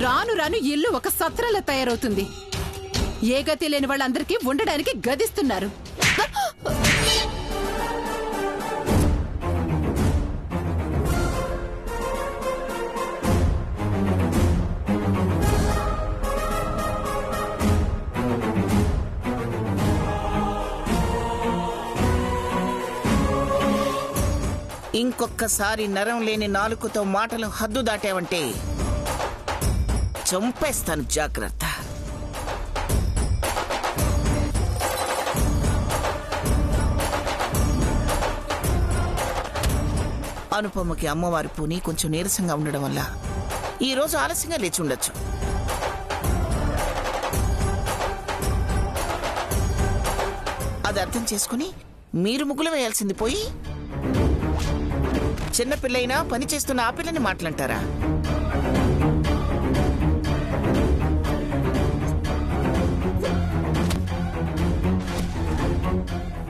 రాను రాను ఇల్లు ఒక సత్రంలా తయారవుతుంది. ఏ గతి లేని వాళ్ళందరికీ ఉండడానికి గదిస్తున్నారు. ఇంకొక్కసారి నరం లేని నాలుకతో మాటలు హద్దు దాటావంటే చంపేస్తాను, జాగ్రత్త. అనుపమకి అమ్మవారి పూని కొంచెం నీరసంగా ఉండడం వల్ల ఈరోజు ఆలస్యంగా లేచి ఉండొచ్చు. అది అర్థం చేసుకుని మీరు ముగ్గులు వేయాల్సింది పోయి చిన్నపిల్లైనా పని చేస్తున్న ఆ పిల్లని మాట్లాంటారా?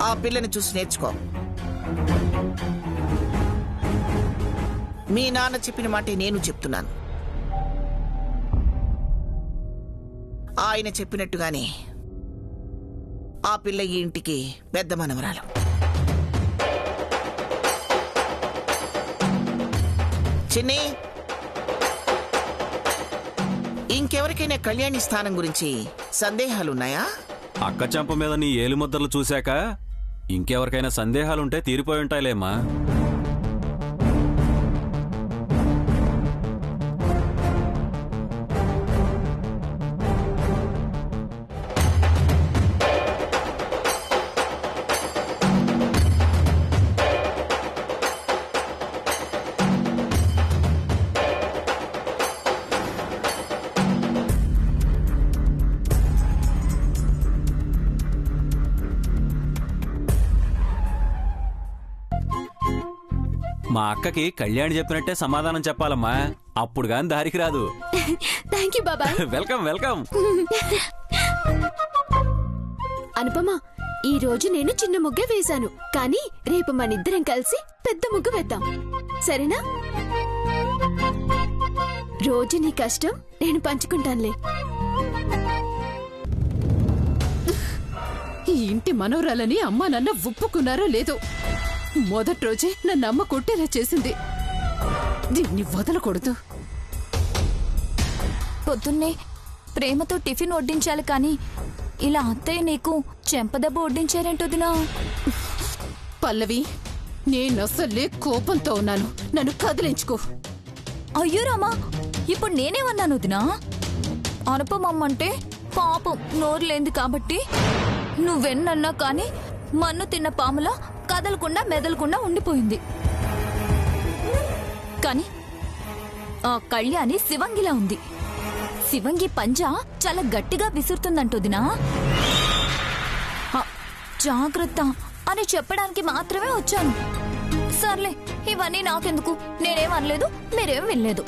ఆ పిల్లని చూసి నేర్చుకో. మీ నాన్న చెప్పిన మాటే నేను చెప్తున్నాను. ఆయన చెప్పినట్టుగానే ఆ పిల్ల ఈ ఇంటికి పెద్ద మనవరాలు. చిన్ని, ఇంకెవరికైనా కళ్యాణి స్థానం గురించి సందేహాలున్నాయా? అక్క చెంప మీద నీ ఏలుముద్రలు చూశాక ఇంకెవరికైనా సందేహాలుంటే తీరిపోయి ఉంటాయిలేమ్మా. మా అక్కకి కళ్యాణి చెప్పినట్టే సమాధానం చెప్పాలమ్మా, అప్పుడు గాని దారికి రాదు. థ్యాంక్ యూ బాబాయ్. Welcome welcome. అనుపమ, ఈ రోజు నేను చిన్న ముగ్గే వేశాను, కానీ రేపు మనిద్దరం కలిసి పెద్ద ముగ్గు వేద్దాం, సరేనా? రోజు నీ కష్టం నేను పంచుకుంటానులే. ఈ ఇంటి మనవరాలని అమ్మా నాన్న ఒప్పుకున్నారో లేదో, మొదటి రోజే నన్ను అమ్మ కొట్టేలా చేసింది. దీన్ని వదలకూడదు. పొద్దున్నే ప్రేమతో టిఫిన్ వడ్డించాలి, కానీ ఇలా అత్తయ్య నీకు చెంపదెబ్బ వడ్డించారేంటొదినా? పల్లవి, నేనసలే కోపంతో ఉన్నాను, నన్ను కదిలించుకో. అయ్యో రామా, ఇప్పుడు నేనేమన్నాను వదినా? అనుపమమ్మంటే పాపం నోరు లేంది కాబట్టి నువ్వెన్నన్నా కానీ మన్ను తిన్న పాములా కదలకుండా మెదలకుండా ఉండిపోయింది. కాని ఆ కళ్యాణి శివంగిలా ఉంది. శివంగి పంజా చాలా గట్టిగా విసురుతుందంటొదినా. జాగ్రత్త అని చెప్పడానికి మాత్రమే వచ్చాను. సర్లే, ఇవన్నీ నాకెందుకు, నేనేం అనలేదు, మీరేం వినలేదు.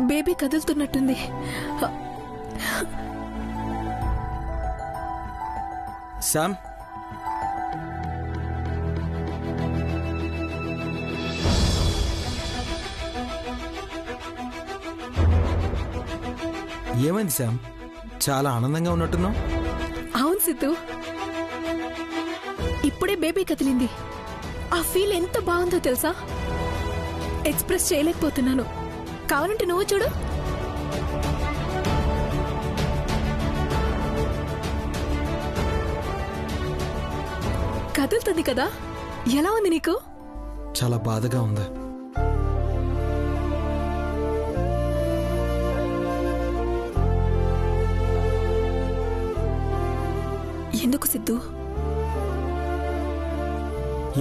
బేబీ కదులుతున్నట్టుంది. శామ్, ఏమైంది శామ్? చాలా ఆనందంగా ఉన్నట్టున్నావు. అవును సిద్ధు, ఇప్పుడే బేబీ కదిలింది. ఆ ఫీల్ ఎంత బాగుందో తెలుసా? ఎక్స్ప్రెస్ చేయలేకపోతున్నాను. కావాలంటే నువ్వు చూడు. కదులుతుంది కదా. ఎలా ఉంది నీకు? చాలా బాధగా ఉంది. ఎందుకు సిద్ధు?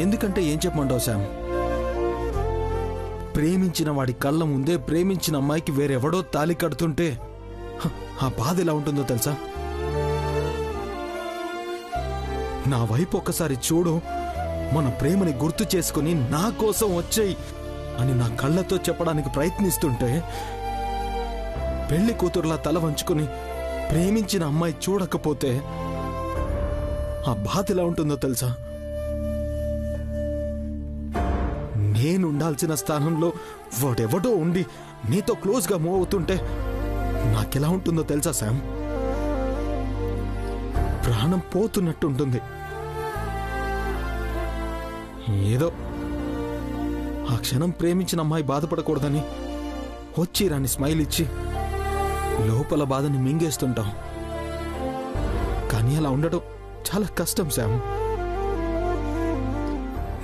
ఎందుకంటే ఏం చెప్పమంటావు శామ్? ప్రేమించిన వాడి కళ్ళ ముందే ప్రేమించిన అమ్మాయికి వేరెవడో తాళి కడుతుంటే ఆ బాధ ఎలా ఉంటుందో తెలుసా? నా వైపు ఒక్కసారి చూడు, మన ప్రేమని గుర్తు చేసుకుని నా కోసం వచ్చేయి అని నా కళ్ళతో చెప్పడానికి ప్రయత్నిస్తుంటే పెళ్లి కూతురులా తల వంచుకుని ప్రేమించిన అమ్మాయి చూడకపోతే ఆ బాధ ఎలా ఉంటుందో తెలుసా? నేనుండాల్సిన స్థానంలో వాడెవడో ఉండి నీతో క్లోజ్గా మూవ్ అవుతుంటే నాకెలా ఉంటుందో తెలుసా శామ్? ప్రాణం పోతున్నట్టుంటుంది. ఏదో ఆ క్షణం ప్రేమించిన అమ్మాయి బాధపడకూడదని వచ్చి రాని స్మైల్ ఇచ్చి లోపల బాధని మింగేస్తుంటాం. కానీ అలా ఉండడం చాలా కష్టం శామ్.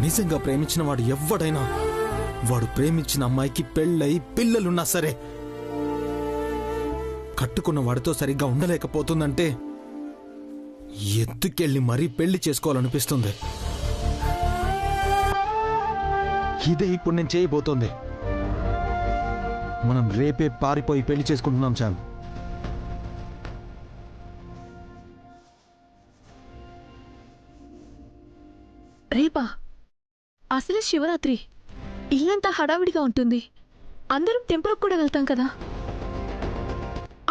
నిజంగా ప్రేమించిన వాడు ఎవ్వడైనా వాడు ప్రేమించిన అమ్మాయికి పెళ్ళై పిల్లలున్నా సరే కట్టుకున్న వాడితో సరిగ్గా ఉండలేకపోతుందంటే ఎత్తుకెళ్ళి మరీ పెళ్లి చేసుకోవాలనిపిస్తుంది. ఇదే ఇప్పుడు నేను చేయబోతోంది. మనం రేపే పారిపోయి పెళ్లి చేసుకుంటున్నాం శామ్. రేపా? అసలే శివరాత్రి, ఇల్లంతా హడావిడిగా ఉంటుంది. అందరం టెంపుల్కి కూడా వెళ్తాం కదా.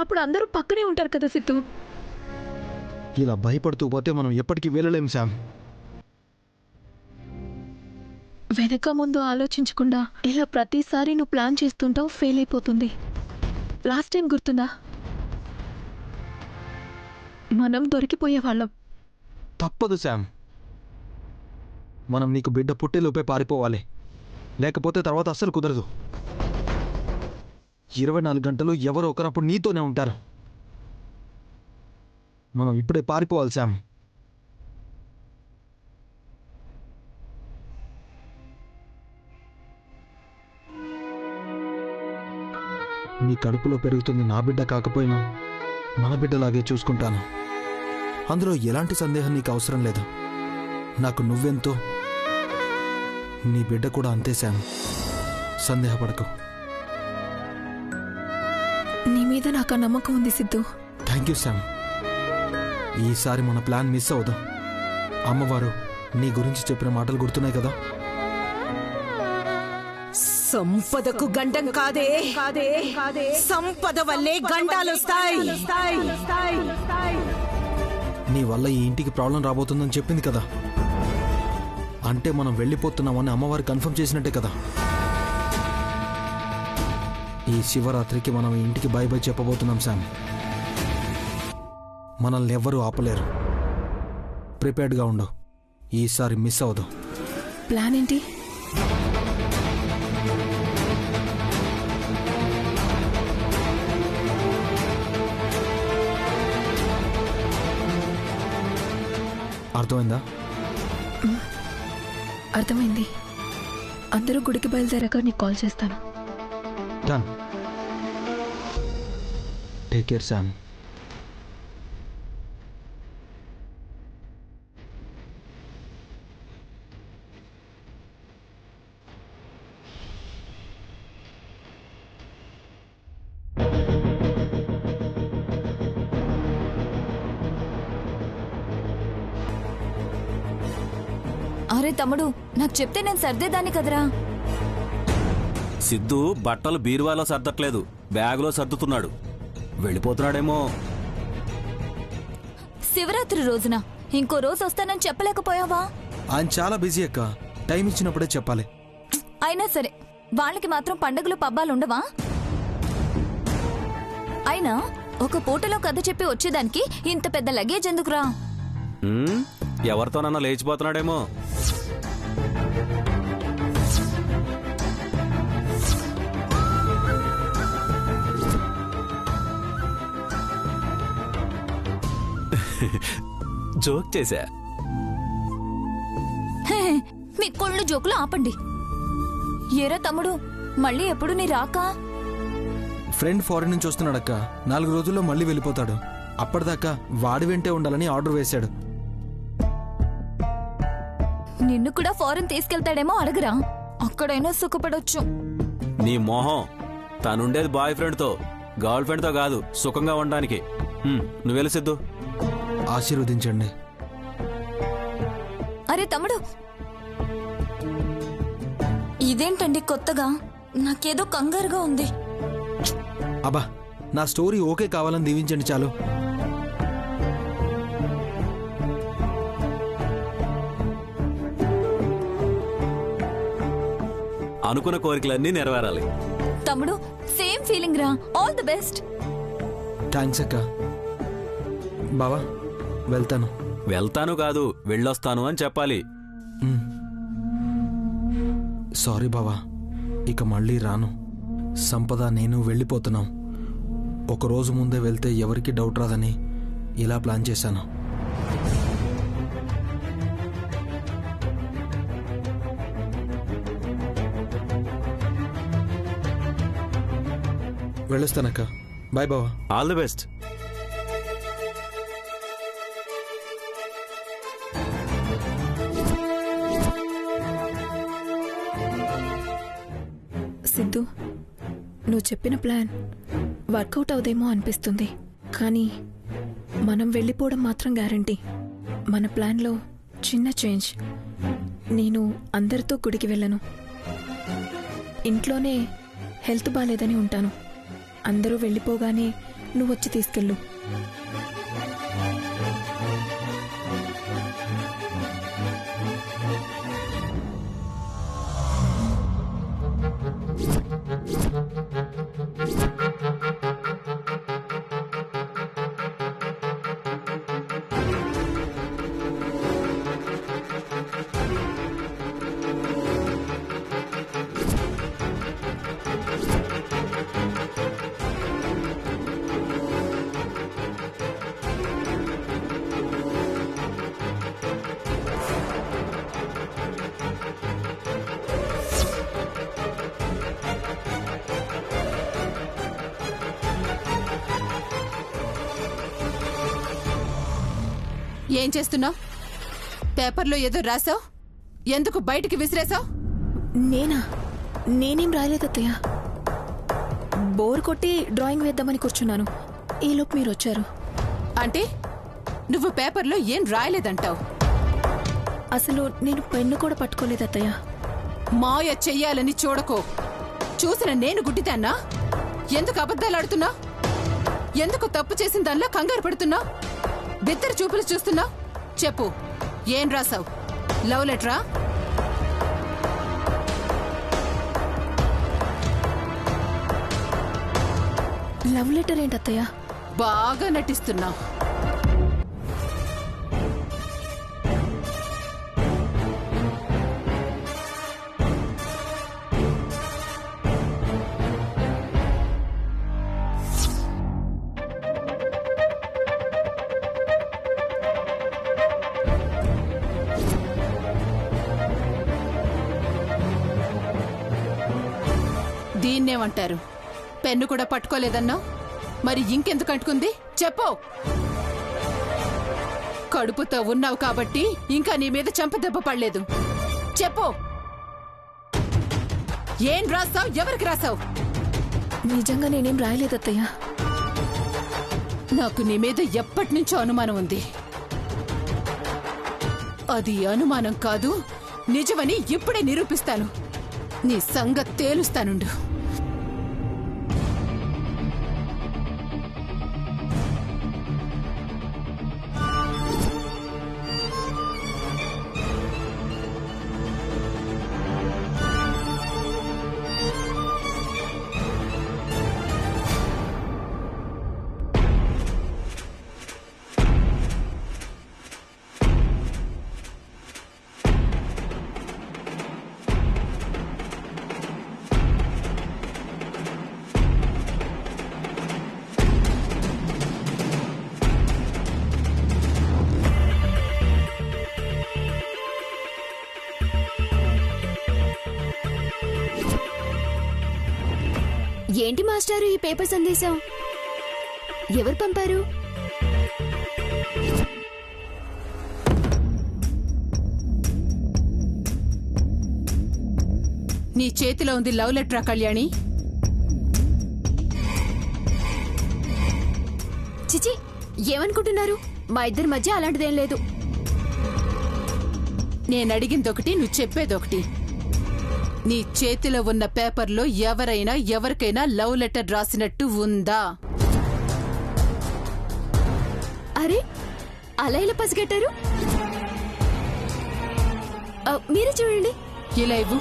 అప్పుడు అందరూ పక్కనే ఉంటారు కదా సిద్ధు. ఇలా భయపడుతూ పోతే మనం ఎప్పటికీ వెళ్ళలేం శామ్. వెనక ముందు ఆలోచించకుండా ఇలా ప్రతిసారి నువ్వు ప్లాన్ చేస్తుంటావు, ఫెయిల్ అయిపోతుంది. లాస్ట్ టైం గుర్తుందా? మనం దొరికిపోయేవాళ్ళం. తప్పదు శామ్. మనం నీకు బిడ్డ పుట్టేలోపే పారిపోవాలి, లేకపోతే తర్వాత అస్సలు కుదరదు. 24 గంటలు ఎవరో ఒకరప్పుడు నీతోనే ఉంటారు. మనం ఇప్పుడే పారిపోవాలి శామ్. నీ కడుపులో పెరుగుతుంది నా బిడ్డ కాకపోయినా మన బిడ్డలాగే చూసుకుంటాను. అందులో ఎలాంటి సందేహం నీకు అవసరం లేదు. నాకు నువ్వెంతో నీ బిడ్డ కూడా అంతే శామ్. సందేహపడకు. నీ మీద నాకు ఆ నమ్మకం ఉంది సిద్ధు. Thank you Sam. ఈసారి మన ప్లాన్ మిస్ అవుదాం. అమ్మవారు నీ గురించి చెప్పిన మాటలు గుర్తున్నాయి కదా? సంపదకు గండం కాదే, సంపద వల్లే గండాలొస్తాయి. నీ వల్ల ఈ ఇంటికి ప్రాబ్లం రాబోతుందని చెప్పింది కదా. అంటే మనం వెళ్ళిపోతున్నామని అమ్మవారు కన్ఫర్మ్ చేసినట్టే కదా. ఈ శివరాత్రికి మనం ఈ ఇంటికి బై బై చెప్పబోతున్నాం శామ్. మనల్ని ఎవ్వరూ ఆపలేరు. ప్రిపేర్డ్గా ఉండు. ఈసారి మిస్ అవదు. ప్లాన్ ఏంటి? అర్థమైందా? అర్థమైంది. అందరూ గుడికి బయలుదేరాక నీకు కాల్ చేస్తాను. డన్. Take care Sam. అరే తమ్ముడు, నాకు చెప్తే నేను సర్దేదాన్ని కదరా. సిద్ధు బట్టలు బీరువాలో సర్దట్లేదు, బ్యాగులో సర్దుతున్నాడు. వెళ్ళిపోతున్నాడేమో. శివరాత్రి రోజున ఇంకో రోజు వస్తానని చెప్పలేకపోయావా? ఆయన చాలా బిజీ అక్క, టైం ఇచ్చినప్పుడే చెప్పాలి. అయినా సరే వాళ్ళకి మాత్రం పండుగలు పబ్బాలు ఉండవా? అయినా ఒక పూటలో కథ చెప్పి వచ్చేదానికి ఇంత పెద్ద లగేజ్ ఎందుకురా? ఎవరితోనన్నా లేచిపోతున్నాడేమో. జోక్ చేశా. మీ కొళ్ళు జోకులు ఆపండి. ఏరా తమ్ముడు, మళ్ళీ ఎప్పుడు నీ రాకా? ఫ్రెండ్ ఫారెన్ నుంచి వస్తున్నాడక్క, 4 రోజుల్లో మళ్ళీ వెళ్ళిపోతాడు. అప్పటిదాకా వాడి వెంటే ఉండాలని ఆర్డర్ వేశాడు. నిన్ను కూడా ఫారెన్ తీసుకెళ్తాడేమో అడగరా, అక్కడైనా సుఖపడొచ్చు. నీ మొహం, తనుండేది బాయ్ ఫ్రెండ్తో, గర్ల్ ఫ్రెండ్తో కాదు, సుఖంగా ఉండడానికి. నువ్వు వెళ్ళి సిద్ధు. ఆశీర్వదించండి. అరే తమ్ముడు, ఇదేంటండి కొత్తగా? నాకేదో కంగారుగా ఉంది. అబ్బా, నా స్టోరీ ఓకే కావాలని దీవించండి చాలు. అనుకున్న కోరికలన్నీ నెరవేరాలి. తమ్ముడు, సేమ్ ఫీలింగ్ రా. All the best. థ్యాంక్స్ అక్క. బావా, వెళ్తాను. వెళ్తాను కాదు, వెళ్ళొస్తాను అని చెప్పాలి. సారీ బావా, ఇక మళ్ళీ రాను. సంపద నేను వెళ్ళిపోతున్నాం. ఒకరోజు ముందే వెళ్తే ఎవరికి డౌట్ రాదని ఇలా ప్లాన్ చేశాను. వెళ్ళొస్తానక్క. బాయ్ బావా. All the best. సిద్ధు, నువ్వు చెప్పిన ప్లాన్ వర్కౌట్ అవుదేమో అనిపిస్తుంది, కానీ మనం వెళ్ళిపోవడం మాత్రం గ్యారంటీ. మన ప్లాన్లో చిన్న చేంజ్. నేను అందరితో గుడికి వెళ్ళను, ఇంట్లోనే హెల్త్ బాగాలేదని ఉంటాను. అందరూ వెళ్ళిపోగానే నువ్వు వచ్చి తీసుకెళ్ళు. ఏం చేస్తున్నావు? పేపర్లో ఏదో రాసావు, ఎందుకు బయటికి విసిరేసావు? నేనేం రాయలేదత్తయ్య. బోర్ కొట్టి డ్రాయింగ్ వేద్దామని కూర్చున్నాను, ఈలోపు మీరు వచ్చారు. అంటే నువ్వు పేపర్లో ఏం రాయలేదంటావు? అసలు నేను పెన్ను కూడా పట్టుకోలేదత్తయ్య. మాయ చెయ్యాలని చూడకో. చూసిన నేను గుడ్డిదాన్నా? ఎందుకు అబద్ధాలాడుతున్నా? ఎందుకు తప్పు చేసిన దానిలో కంగారు పడుతున్నా? బిత్తర చూపులు చూస్తున్నా? చెప్పు, ఏం రాసావు? లవ్ లెటరా? లవ్ లెటర్ ఏంటత్తయ్య? బాగా నటిస్తున్నావు. దీన్నేమంటారు? పెన్ను కూడా పట్టుకోలేదన్నావు, మరి ఇంకెందుకు అంటుకుంది చెప్పు. కడుపుతో ఉన్నావు కాబట్టి ఇంకా నీ మీద చెంపదెబ్బ పడలేదు. చెప్పు, ఏం రాసావు? ఎవరికి రాసావు? నిజంగా నేనేం రాయలేదత్తయ్య. నాకు నీ మీద ఎప్పటి నుంచో అనుమానం ఉంది. అది అనుమానం కాదు, నిజమని ఇప్పుడే నిరూపిస్తాను. నీ సంగతి తేలుస్తానుండు. ఏంటి మాస్టారు ఈ పేపర్ సందేశం? ఎవరు పంపారు? నీ చేతిలో ఉంది లవ్ లెటరా కళ్యాణి? చిచి, ఏమనుకుంటున్నారు? మా ఇద్దరి మధ్య అలాంటిదేం లేదు. నేనడిగిందొకటి, నువ్వు చెప్పేదొకటి. నీ చేతిలో ఉన్న పేపర్లో ఎవరైనా ఎవరికైనా లవ్ లెటర్ రాసినట్టు ఉందా? అరే, అలా ఇలా పసిగట్టారు? మీరే చూడండి. ఇలా ఇవ్వు.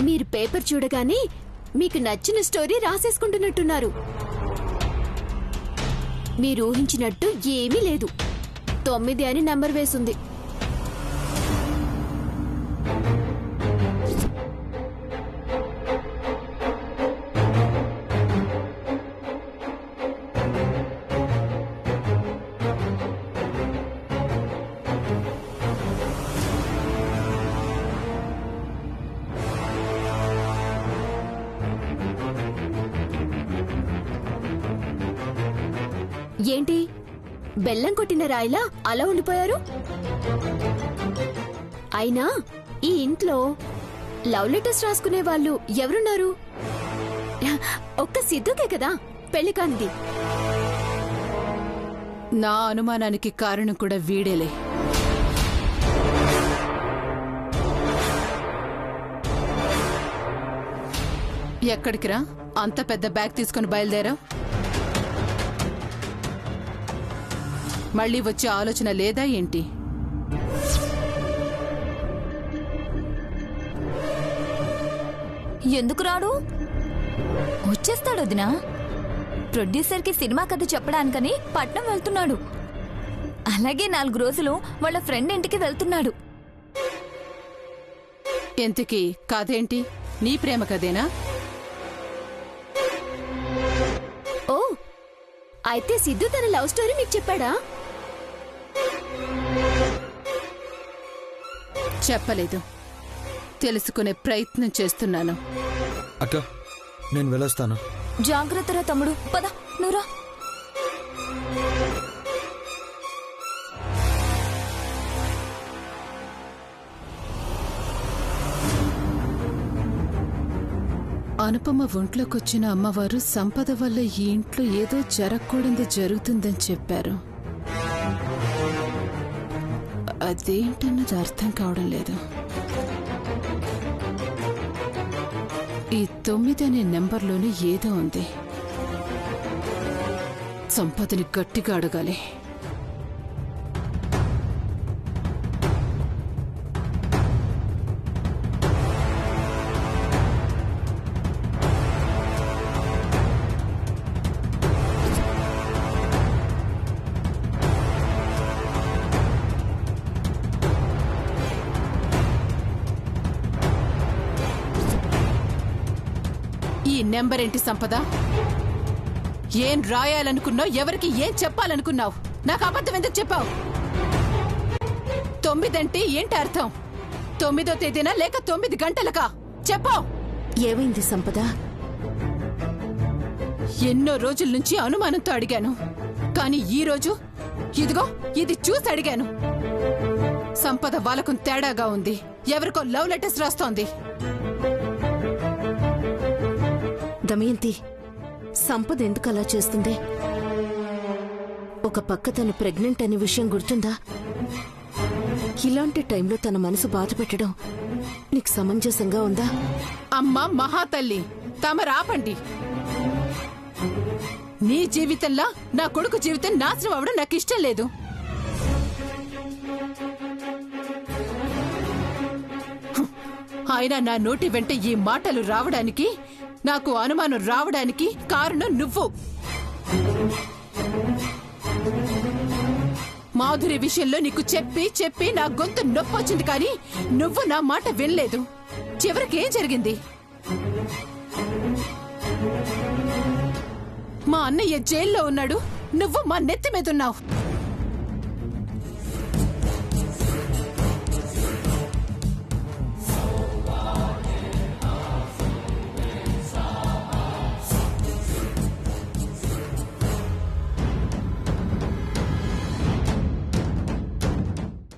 మీరు పేపర్ చూడగానే మీకు నచ్చిన స్టోరీ రాసేసుకుంటున్నట్టున్నారు. మీరు ఊహించినట్టు ఏమీ లేదు. 9 అని నంబర్ వేసుంది. ఏంటి, బెల్లం కొట్టిన రాయిలా అలా ఉండిపోయారు? అయినా ఈ ఇంట్లో లవ్ లెటర్స్ రాసుకునే వాళ్ళు ఎవరున్నారు? ఒక్క సిద్ధుకే కదా పెళ్లి కానిది. నా అనుమానానికి కారణం కూడా వీడేలే. ఎక్కడికి రా? అంత పెద్ద బ్యాగ్ తీసుకుని బయలుదేరా? మళ్ళీ వచ్చే ఆలోచన లేదా ఏంటి? ఎందుకు రాడు? వచ్చేస్తాడు వదినా. ప్రొడ్యూసర్కి సినిమా కథ చెప్పడానికని పట్నం వెళ్తున్నాడు. అలాగే 4 రోజులు వాళ్ళ ఫ్రెండ్ ఇంటికి వెళ్తున్నాడు. ఎంతకీ కథేంటి? నీ ప్రేమ కథేనా? ఓ, అయితే సిద్ధు తన లవ్ స్టోరీ మీకు చెప్పాడా? చెప్పలేదు. తెలుసుకునే ప్రయత్నం చేస్తున్నాను. అక్క, నేను వెళ్ళొస్తాను. జాగ్రత్తరా తమ్ముడు. పద, నువ్వురా. అనుపమ ఒంట్లోకొచ్చిన అమ్మవారు సంపద వల్ల ఈ ఇంట్లో ఏదో జరగకూడదు జరుగుతుందని చెప్పారు. అదేంటన్నది అర్థం కావడం లేదు. ఈ 9 అనే నెంబర్లోనే ఏదో ఉంది. సంపదని గట్టిగా అడగాలి. ఈ నెంబర్ ఏంటి సంపద? ఏం రాయాలనుకున్నావు? ఎవరికి ఏం చెప్పాలనుకున్నావు? నాకు అబద్ధం ఎందుకు చెప్పావు? 9 అంటే ఏంటి అర్థం? 9వ తేదీనా లేక 9 గంటలకా? చెప్పు. ఏమైంది సంపద? ఎన్నో రోజుల నుంచి అనుమానంతో అడిగాను, కానీ ఈ రోజు ఇదిగో ఇది చూసి అడిగాను. సంపద వాళ్ళకు తేడాగా ఉంది. ఎవరికో లవ్ లెటర్స్ రాస్తోంది. దమయంతి, సంపద ఎందుకు అలా చేస్తుంది? ఒక పక్క తను ప్రెగ్నెంట్ అనే విషయం గుర్తుందా? ఇలాంటి టైంలో తన మనసు బాధ పెట్టడం నీకు సమంజసంగా ఉందా? అమ్మా మహాతల్లి, తమరాపండి. నీ జీవితంలా నా కొడుకు జీవితం నాశనం అవడం నాకు ఇష్టం లేదు. అయినా నా నోటి వెంట ఈ మాటలు రావడానికి, నాకు అనుమానం రావడానికి కారణం నువ్వు. మాధురి విషయంలో నీకు చెప్పి చెప్పి నా గొంతు నొప్పొచ్చింది, కానీ నువ్వు నా మాట వినలేదు. చివరికి ఏం జరిగింది? మా అన్నయ్య జైల్లో ఉన్నాడు, నువ్వు మా నెత్తి మీద ఉన్నావు.